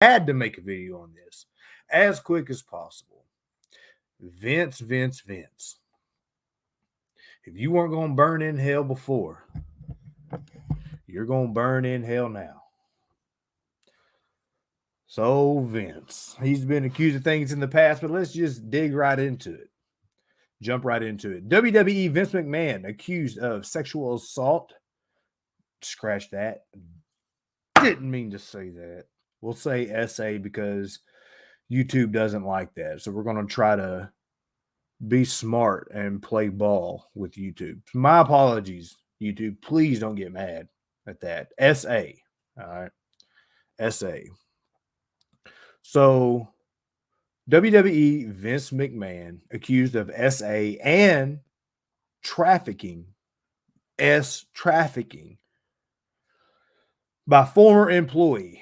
had to make a video on this as quick as possible. Vince. If you weren't going to burn in hell before, you're going to burn in hell now. So, Vince, he's been accused of things in the past, but let's just dig right into it. Jump right into it. WWE Vince McMahon accused of sexual assault. Scratch that. Didn't mean to say that. We'll say SA because YouTube doesn't like that. So we're going to try to be smart and play ball with YouTube. My apologies, YouTube. Please don't get mad at that. SA. All right. SA. So WWE Vince McMahon accused of SA and trafficking, trafficking by former employee.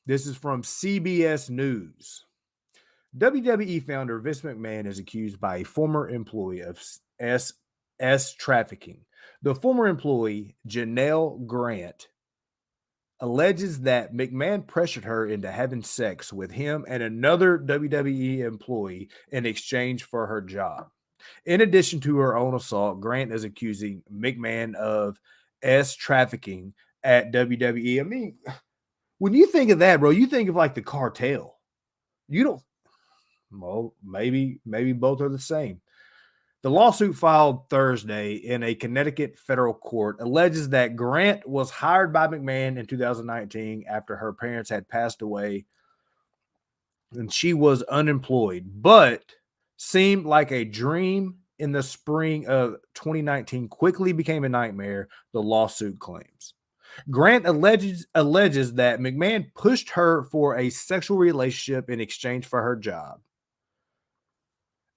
This is from CBS News. WWE founder Vince McMahon is accused by a former employee of trafficking. The former employee, Janel Grant, alleges that McMahon pressured her into having sex with him and another WWE employee in exchange for her job. In addition to her own assault, Grant is accusing McMahon of trafficking at WWE. I mean, when you think of that, bro, you think of like the cartel. You don't. Well, maybe both are the same. The lawsuit filed Thursday in a Connecticut federal court alleges that Grant was hired by McMahon in 2019 after her parents had passed away and she was unemployed, but seemed like a dream in the spring of 2019 quickly became a nightmare, the lawsuit claims. Grant alleges that McMahon pushed her for a sexual relationship in exchange for her job,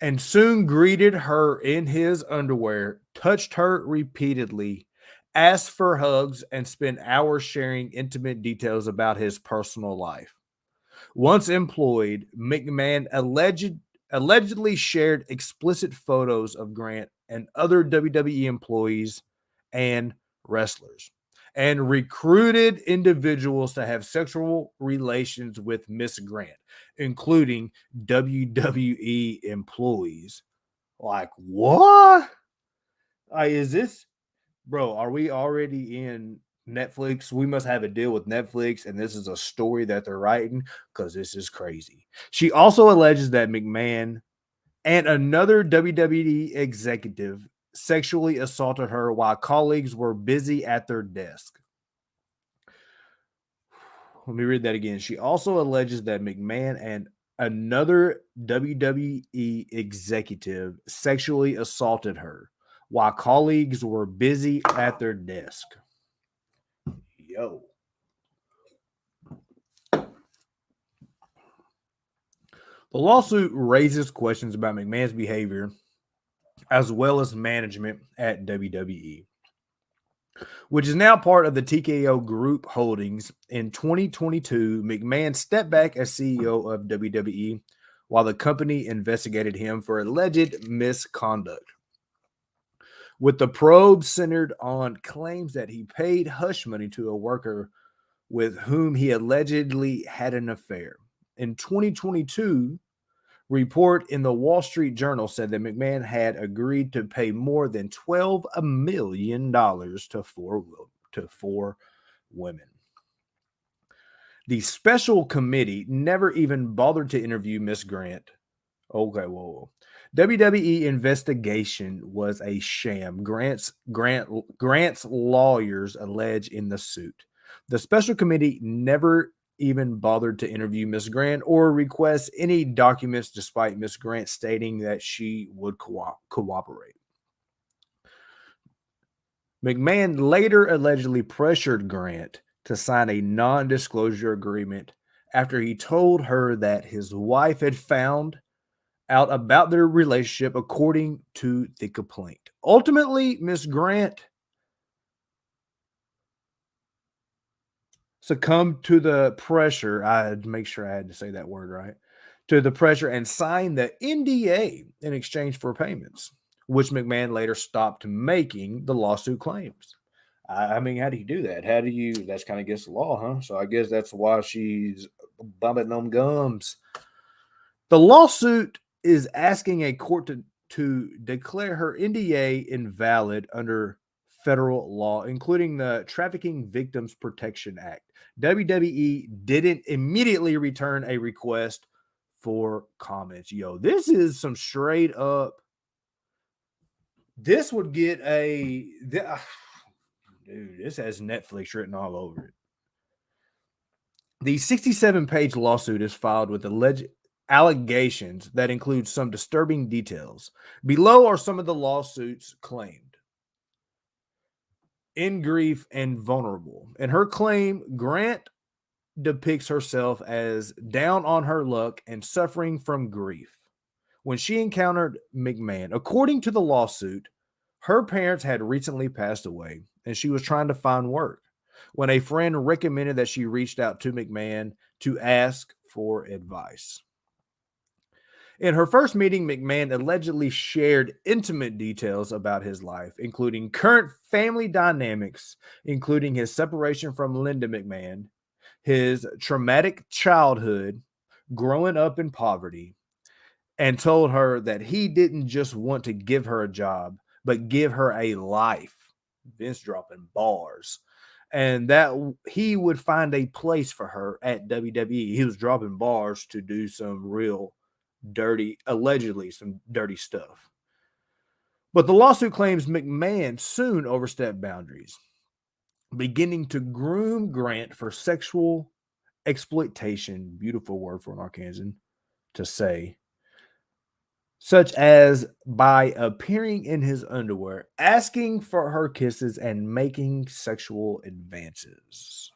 and soon greeted her in his underwear, touched her repeatedly, asked for hugs, and spent hours sharing intimate details about his personal life. Once employed, McMahon allegedly shared explicit photos of Grant and other WWE employees and wrestlers, and recruited individuals to have sexual relations with Miss Grant, including WWE employees. Like, what? Is this, bro? Are we already in Netflix? We must have a deal with Netflix, and this is a story that they're writing because this is crazy. She also alleges that McMahon and another WWE executive sexually assaulted her while colleagues were busy at their desk. Let me read that again. She also alleges that McMahon and another WWE executive sexually assaulted her while colleagues were busy at their desk. Yo. The lawsuit raises questions about McMahon's behavior as well as management at WWE, which is now part of the TKO Group Holdings. In 2022, McMahon stepped back as CEO of WWE while the company investigated him for alleged misconduct, with the probe centered on claims that he paid hush money to a worker with whom he allegedly had an affair. In 2022, report in the Wall Street Journal said that McMahon had agreed to pay more than $12 million to four women. The special committee never even bothered to interview Miss Grant. Okay, whoa. WWE investigation was a sham. Grant's lawyers allege in the suit. The special committee never even bothered to interview Miss Grant or request any documents, despite Miss Grant stating that she would cooperate. McMahon later allegedly pressured Grant to sign a non-disclosure agreement after he told her that his wife had found out about their relationship, according to the complaint. Ultimately, Miss Grant succumbed to the pressure. I had to make sure I had to say that word right. To the pressure and signed the NDA in exchange for payments, which McMahon later stopped making the lawsuit claims. I mean, how do you do that? That's kind of against the law, huh? So I guess that's why she's bumping them gums. The lawsuit is asking a court to declare her NDA invalid under federal law, including the Trafficking Victims Protection Act. WWE didn't immediately return a request for comments. Yo, this is some straight up. This would get a. Dude, this has Netflix written all over it. The 67-page lawsuit is filed with alleged allegations that include some disturbing details. Below are some of the lawsuits claimed. In grief and vulnerable. In her claim, Grant depicts herself as down on her luck and suffering from grief when she encountered McMahon. According to the lawsuit, her parents had recently passed away and she was trying to find work when a friend recommended that she reached out to McMahon to ask for advice. In her first meeting, McMahon allegedly shared intimate details about his life, including current family dynamics, including his separation from Linda McMahon, his traumatic childhood, growing up in poverty, and told her that he didn't just want to give her a job, but give her a life. Vince dropping bars. And that he would find a place for her at WWE. He was dropping bars to do some real dirty, allegedly some dirty stuff. But the lawsuit claims McMahon soon overstepped boundaries, beginning to groom Grant for sexual exploitation, beautiful word for an Arkansan to say, such as by appearing in his underwear, asking for her kisses, and making sexual advances.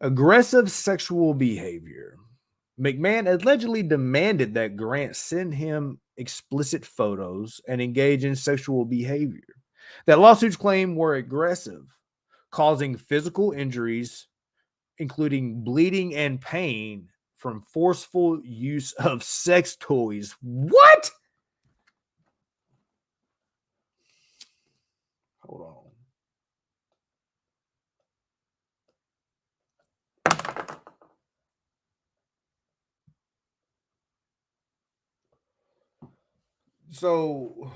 Aggressive sexual behavior. McMahon allegedly demanded that Grant send him explicit photos and engage in sexual behavior that lawsuits claim were aggressive, causing physical injuries, including bleeding and pain from forceful use of sex toys. What? Hold on. So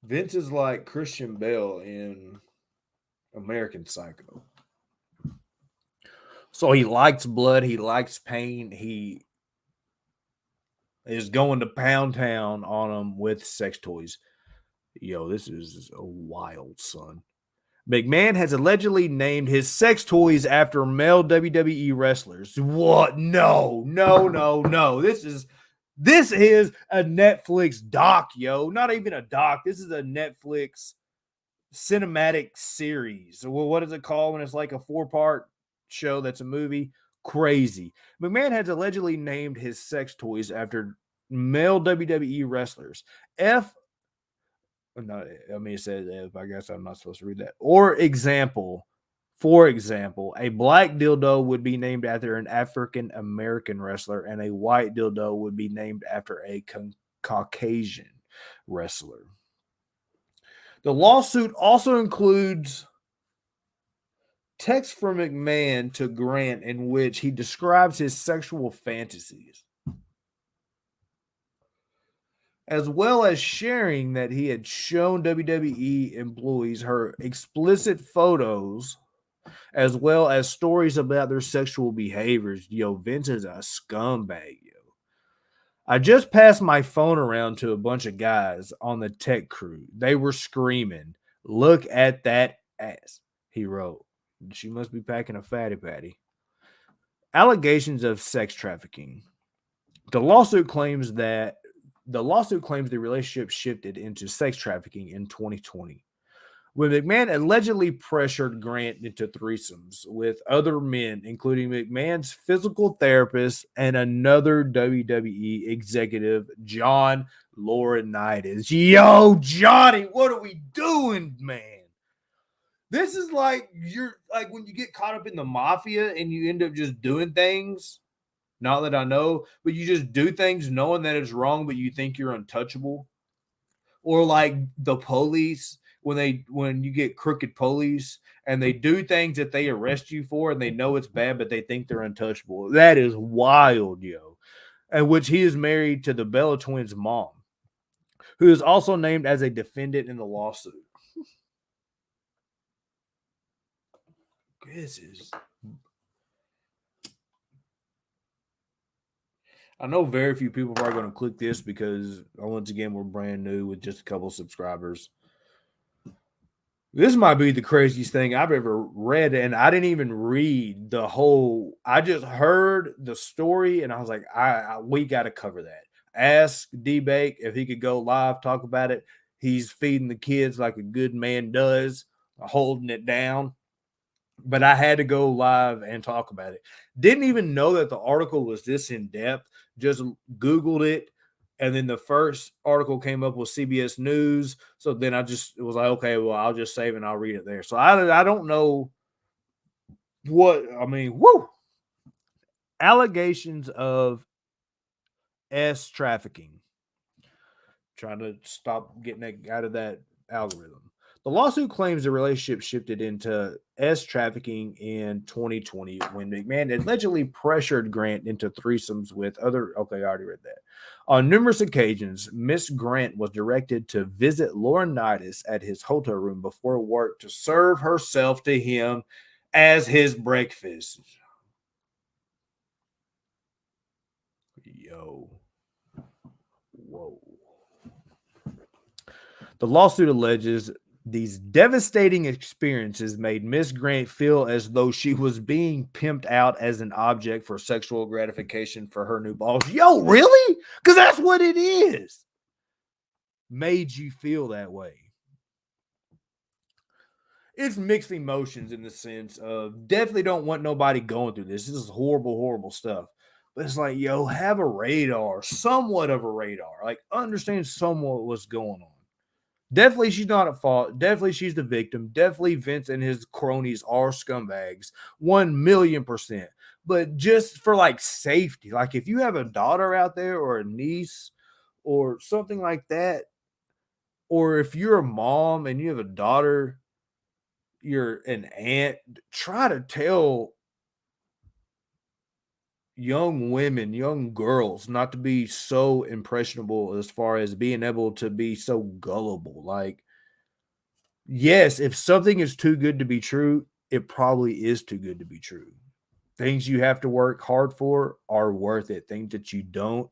Vince is like Christian Bale in American Psycho. So he likes blood, he likes pain, he is going to pound town on them with sex toys. Yo, this is a wild, son. McMahon has allegedly named his sex toys after male WWE wrestlers. What? No. This is a Netflix doc, yo. Not even a doc. This is a Netflix cinematic series. Well, what is it called when it's like a 4-part show that's a movie? Crazy. McMahon has allegedly named his sex toys after male WWE wrestlers. No, I mean, it says if. I guess I'm not supposed to read that. For example, a black dildo would be named after an African American wrestler, and a white dildo would be named after a Caucasian wrestler. The lawsuit also includes text from McMahon to Grant in which he describes his sexual fantasies, as well as sharing that he had shown WWE employees her explicit photos, as well as stories about their sexual behaviors. Yo, Vince is a scumbag, yo. I just passed my phone around to a bunch of guys on the tech crew. They were screaming, "Look at that ass," he wrote. She must be packing a fatty patty. Allegations of sex trafficking. The lawsuit claims the relationship shifted into sex trafficking in 2020, when McMahon allegedly pressured Grant into threesomes with other men, including McMahon's physical therapist and another WWE executive, John Laurinaitis. Yo, Johnny, what are we doing, man? This is like when you get caught up in the mafia and you end up just doing things. Not that I know, but you just do things knowing that it's wrong, but you think you're untouchable. or like the police when you get crooked police and they do things that they arrest you for and they know it's bad, but they think they're untouchable. That is wild, yo. And which he is married to the Bella twins' mom, who is also named as a defendant in the lawsuit. This is. I know very few people are going to click this because once again we're brand new with just a couple subscribers. This might be the craziest thing I've ever read, and I didn't even read the whole. I just heard the story, and I was like, we got to cover that. Ask D-Bake if he could go live, talk about it. He's feeding the kids like a good man does, holding it down. But I had to go live and talk about it. Didn't even know that the article was this in depth. Just Googled it. And then the first article came up with CBS News. So then it was like, okay, well, I'll just save and I'll read it there. So I don't know woo. Allegations of trafficking. Trying to stop getting it out of that algorithm. The lawsuit claims the relationship shifted into trafficking in 2020 when McMahon allegedly pressured Grant into threesomes with other. Okay, I already read that. On numerous occasions, Miss Grant was directed to visit Laurinaitis at his hotel room before work to serve herself to him as his breakfast. Yo. Whoa. The lawsuit alleges these devastating experiences made Miss Grant feel as though she was being pimped out as an object for sexual gratification for her new boss. Yo, really? Because that's what it is. Made you feel that way. It's mixed emotions in the sense of definitely don't want nobody going through this. This is horrible, horrible stuff. But it's like, yo, have a radar, somewhat of a radar. Like, understand somewhat what's going on. Definitely, she's not at fault. Definitely, she's the victim. Definitely, Vince and his cronies are scumbags. 1,000,000%. But just for like safety, like if you have a daughter out there or a niece or something like that, or if you're a mom and you have a daughter, you're an aunt, try to tell young women, young girls, not to be so impressionable as far as being able to be so gullible. Like, yes, if something is too good to be true, it probably is too good to be true. Things you have to work hard for are worth it. Things that you don't,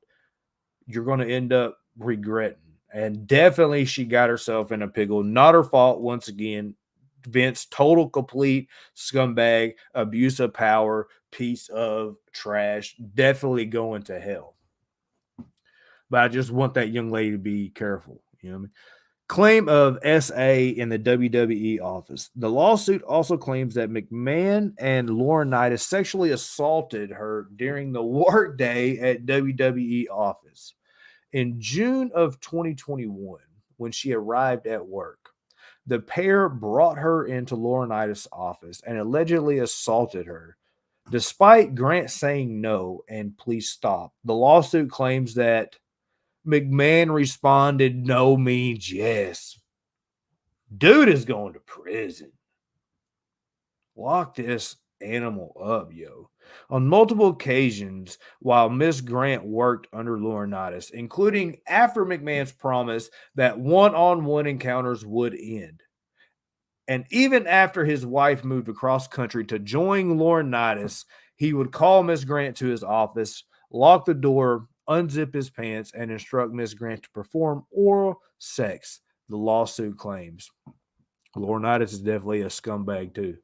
you're going to end up regretting. And definitely, she got herself in a pickle. Not her fault, once again. Vince, total complete scumbag, abuse of power, piece of trash, definitely going to hell. But I just want that young lady to be careful. You know what I mean? Claim of SA in the WWE office. The lawsuit also claims that McMahon and Laurinaitis sexually assaulted her during the workday at WWE office. In June of 2021, when she arrived at work, the pair brought her into Laurinaitis' office and allegedly assaulted her. Despite Grant saying no and please stop, the lawsuit claims that McMahon responded, no means yes. Dude is going to prison. Lock this animal up, yo. On multiple occasions, while Miss Grant worked under Laurinaitis, including after McMahon's promise that one-on-one encounters would end. And even after his wife moved across country to join Laurinaitis, he would call Miss Grant to his office, lock the door, unzip his pants, and instruct Miss Grant to perform oral sex, the lawsuit claims. Laurinaitis is definitely a scumbag, too.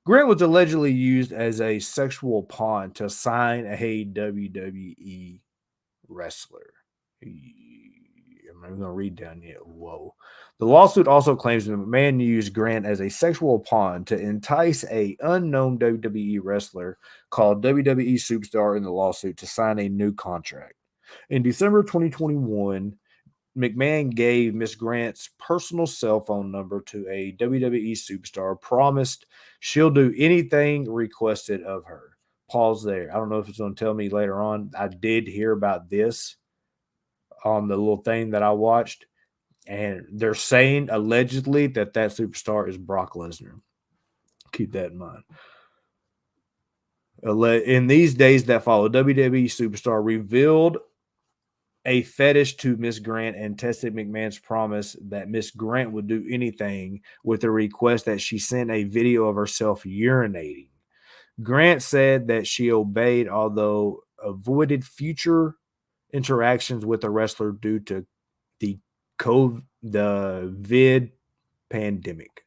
Grant was allegedly used as a sexual pawn to sign a WWE wrestler. I'm not even going to read down yet. Whoa. The lawsuit also claims that McMahon used Grant as a sexual pawn to entice a unknown WWE wrestler called WWE Superstar in the lawsuit to sign a new contract. In December 2021, McMahon gave Miss Grant's personal cell phone number to a WWE superstar, promised she'll do anything requested of her. Pause there. I don't know if it's going to tell me later on. I did hear about this on the little thing that I watched. And they're saying allegedly that superstar is Brock Lesnar. Keep that in mind. In these days that followed, WWE superstar revealed a fetish to Miss Grant and tested McMahon's promise that Miss Grant would do anything with a request that she sent a video of herself urinating. Grant said that she obeyed, although avoided future interactions with the wrestler due to the the vid pandemic.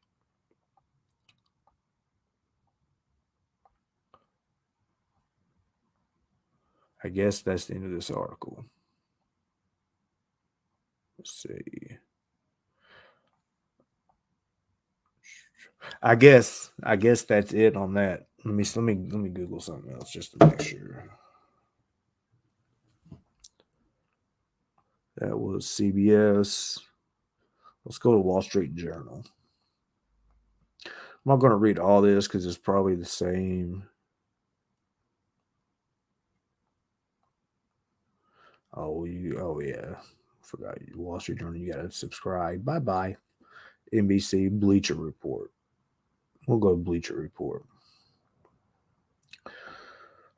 I guess that's the end of this article. Let's see. I guess that's it on that. Let me Google something else just to make sure. That was CBS. Let's go to Wall Street Journal. I'm not going to read all this because it's probably the same. Oh yeah. Forgot you. Wall Street Journal. You got to subscribe. Bye bye. NBC Bleacher Report. We'll go to Bleacher Report.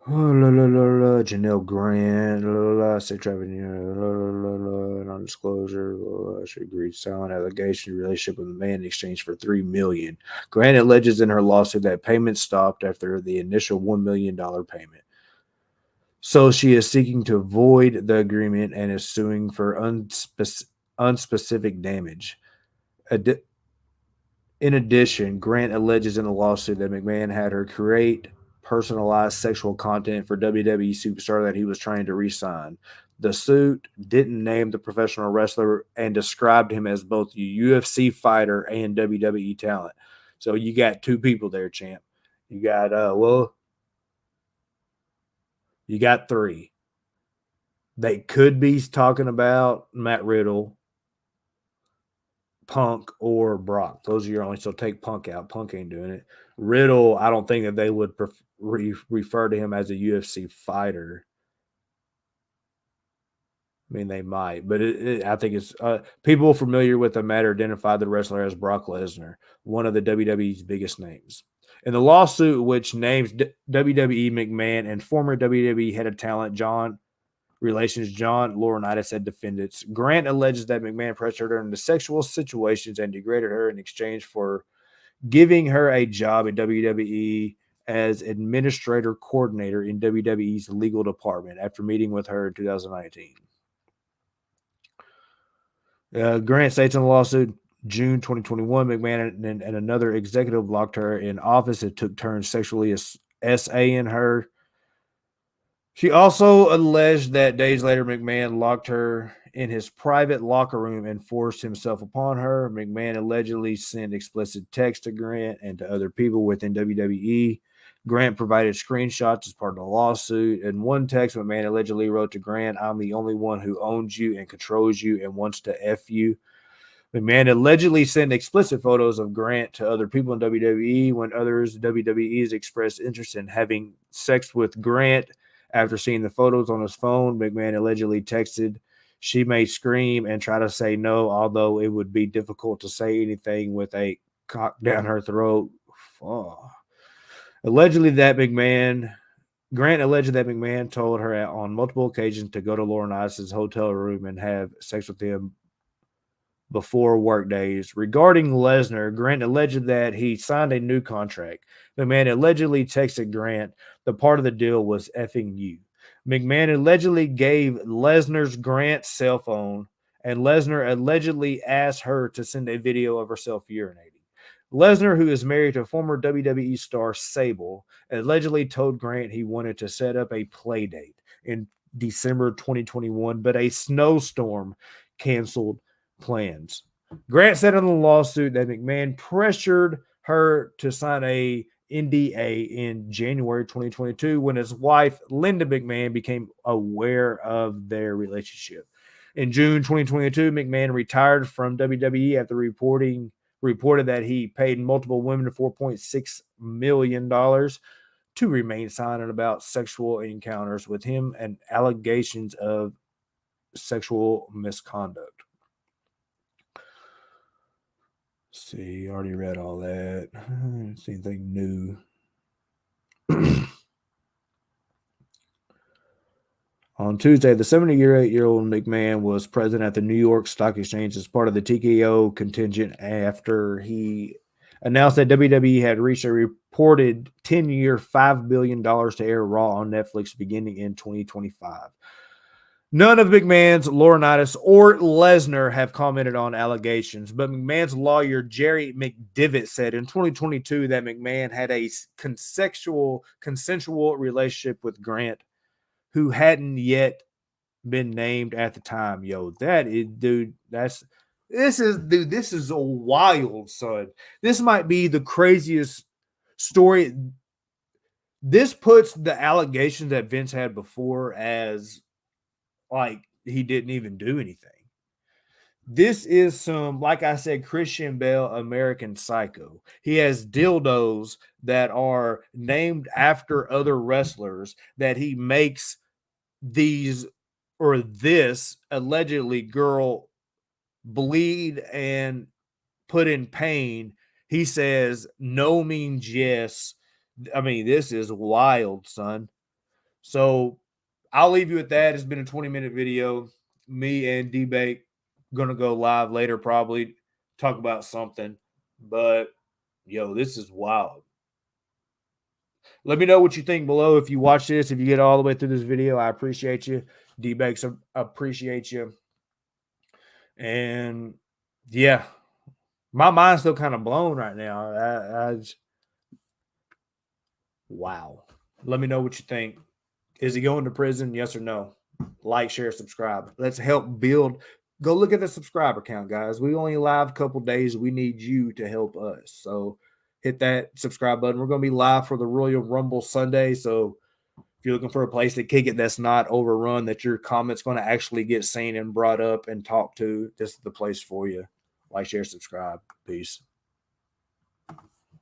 Janel Grant, say trafficking, non-disclosure. She agreed to silent allegation relationship with a man in exchange for $3 million. Grant alleges in her lawsuit that payment stopped after the initial $1 million payment. So she is seeking to void the agreement and is suing for unspecific damage. In addition, Grant alleges in a lawsuit that McMahon had her create personalized sexual content for WWE superstar that he was trying to re-sign. The suit didn't name the professional wrestler and described him as both a UFC fighter and WWE talent. So you got two people there, champ. You got you got three. They could be talking about Matt Riddle, Punk, or Brock. Those are your only. So take Punk out. Punk ain't doing it. Riddle, I don't think that they would refer to him as a UFC fighter. I mean, they might, but I think it's people familiar with the matter identify the wrestler as Brock Lesnar, one of the WWE's biggest names. In the lawsuit, which names WWE McMahon and former WWE head of talent John Laurinaitis as defendants, Grant alleges that McMahon pressured her into sexual situations and degraded her in exchange for giving her a job in WWE as administrator coordinator in WWE's legal department after meeting with her in 2019. Grant states in the lawsuit, June 2021, McMahon and another executive locked her in office and took turns sexually SA-ing her. She also alleged that days later, McMahon locked her in his private locker room and forced himself upon her. McMahon allegedly sent explicit texts to Grant and to other people within WWE. Grant provided screenshots as part of the lawsuit. In one text, McMahon allegedly wrote to Grant, "I'm the only one who owns you and controls you and wants to F you." McMahon allegedly sent explicit photos of Grant to other people in WWE when others WWE's expressed interest in having sex with Grant. After seeing the photos on his phone, McMahon allegedly texted, "She may scream and try to say no, although it would be difficult to say anything with a cock down her throat." Oh. Grant alleged that McMahon told her on multiple occasions to go to Laurinaitis' hotel room and have sex with him before work days. Regarding Lesnar, Grant alleged that he signed a new contract. McMahon allegedly texted Grant, "The part of the deal was effing you." McMahon allegedly gave Lesnar's Grant's cell phone, and Lesnar allegedly asked her to send a video of herself urinating. Lesnar, who is married to former WWE star Sable, allegedly told Grant he wanted to set up a play date in December 2021, but a snowstorm canceled plans. Grant said in the lawsuit that McMahon pressured her to sign a NDA in January 2022 when his wife, Linda McMahon, became aware of their relationship. In June 2022, McMahon retired from WWE after reported that he paid multiple women $4.6 million to remain silent about sexual encounters with him and allegations of sexual misconduct. see, already read all that. See anything new? On Tuesday, the 78-year-old McMahon was present at the New York Stock Exchange as part of the TKO contingent after he announced that WWE had reached a reported 10-year, $5 billion to air Raw on Netflix beginning in 2025. None of McMahon's, Laurinaitis, or Lesnar have commented on allegations, but McMahon's lawyer, Jerry McDivitt, said in 2022 that McMahon had a consensual relationship with Grant, who hadn't yet been named at the time. Yo, that is, dude, this is a wild, son. This might be the craziest story. This puts the allegations that Vince had before as like he didn't even do anything. This is some, like I said, Christian Bale, American Psycho. He has dildos that are named after other wrestlers that he makes these or this allegedly girl bleed and put in pain. He says no means yes. I mean, this is wild, son. So I'll leave you with that. It's been a 20-minute video. Me and D-Bake gonna go live later, probably talk about something. But yo, this is wild. Let me know what you think below. If you watch this, if you get all the way through this video, I appreciate you. D-Bakes appreciate you. And yeah, my mind's still kind of blown right now. Wow. Let me know what you think. Is he going to prison? Yes or no? Like, share, subscribe. Let's help build. Go look at the subscriber count, guys. We only live a couple days. We need you to help us. So hit that subscribe button. We're going to be live for the Royal Rumble Sunday. So if you're looking for a place to kick it that's not overrun, that your comment's going to actually get seen and brought up and talked to, this is the place for you. Like, share, subscribe. Peace.